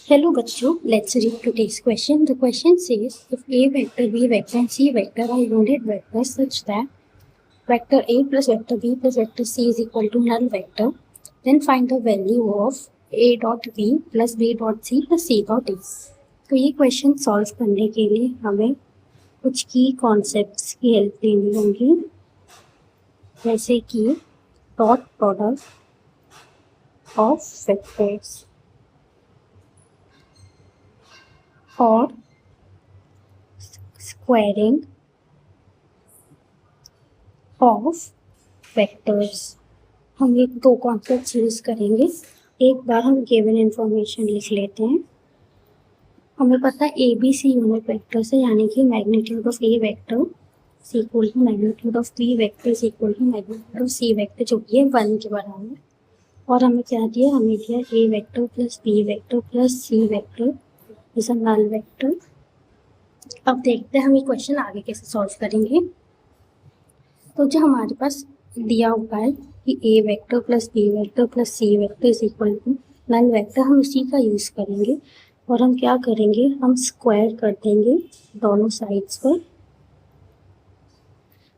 Hello बच्चों, let's read today's question. The question says if A vector, B vector and C vector are unit vectors such that vector A plus vector B plus vector C is equal to null vector, then find the value of A dot B plus B dot C plus C dot A. तो ये question solve करने के लिए हमें कुछ की concepts की help लेनी होगी, जैसे कि डॉट प्रोडक्ट ऑफ वेक्टर्स और स्क्वायरिंग ऑफ वेक्टर्स। हम ये दो कॉन्सेप्ट यूज करेंगे। एक बार हम गिवन इंफॉर्मेशन लिख लेते हैं। हमें पता है A B C unit vectors है, यानी कि magnitude of A vector C equal to magnitude of B vector C equal to magnitude of C vector, जो कि है 1 के बराबर। और हमें क्या दिया, हमें दिया a vector plus B vector plus C vector is a null vector. अब देखते हैं हम ये क्वेश्चन आगे कैसे सॉल्व करेंगे। तो जो हमारे पास दिया हुआ है कि A vector plus B vector plus C vector is equal to null vector, हम उसी का यूज़ करेंगे। और हम क्या करेंगे, हम स्क्वायर कर देंगे दोनों साइड्स पर।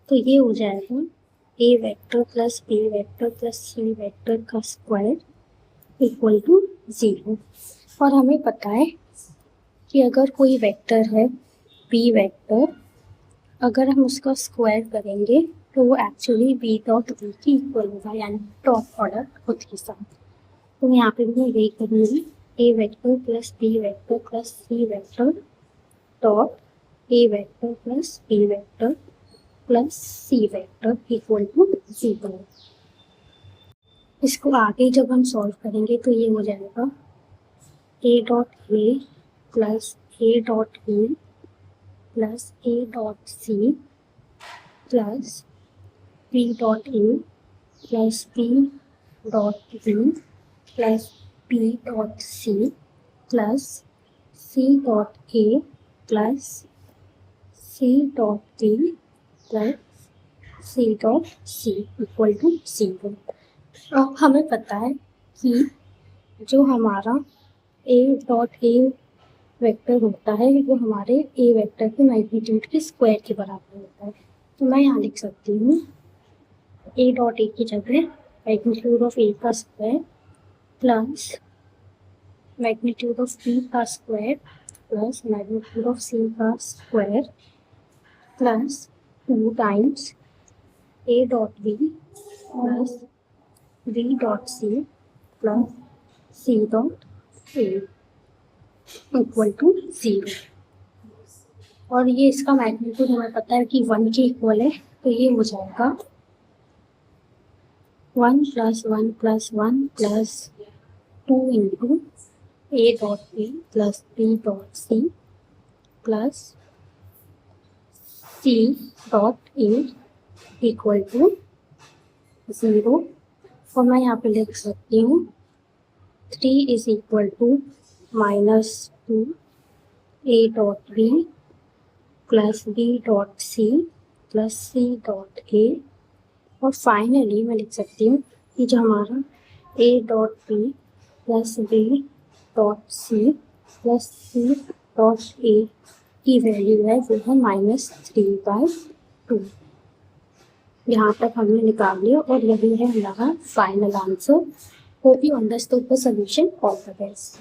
तो ये हो जाएगा A vector plus B vector plus C vector का स्क्वायर इक्वल टू 0। और हमें पता है कि अगर कोई वेक्टर है बी वेक्टर, अगर हम उसका स्क्वायर करेंगे तो वो एक्चुअली बी डॉट बी की इक्वल होगा, यानी डॉट प्रोडक्ट खुद के साथ। तो यहाँ पे भी मैं यही करूँगी, A vector plus B vector plus C vector dot A vector plus B vector plus C vector equal to 0। इसको आगे जब हम सॉल्व करेंगे तो ये हो जाएगा A dot A plus A dot B plus A dot C plus B dot A plus B dot B plus B dot C plus C dot A plus C dot B plus C dot C equal to 0। अब हमें पता है कि जो हमारा A dot A vector होता है वो हमारे ए वेक्टर के मैग्नीट्यूड के स्क्वायर के बराबर होता है। तो मैं यहाँ लिख सकती हूँ ए डॉट ए की जगह मैग्नीट्यूड ऑफ ए का square plus magnitude of B का square plus magnitude of C का square plus 2 times A dot B plus B dot C plus C dot A equal to 0। और ये इसका magnitude हमें पता है कि 1 के इक्वल है, तो ये हो जाएगा 1 plus 1 plus 1 plus 2 into A dot B plus B dot C plus C dot A equal to 0। और मैं यहाँ पे लिख सकती हूँ 3 is equal to -2 A dot B plus B dot C plus C dot A. और finally मैं लिख सकती हूँ कि जो हमारा A dot B plus B dot C plus C dot A की वैल्यू है वो है -3/2। यहाँ तक हमने निकाल लिया और यही है हमारा final answer. Hope you understood the solution of the best.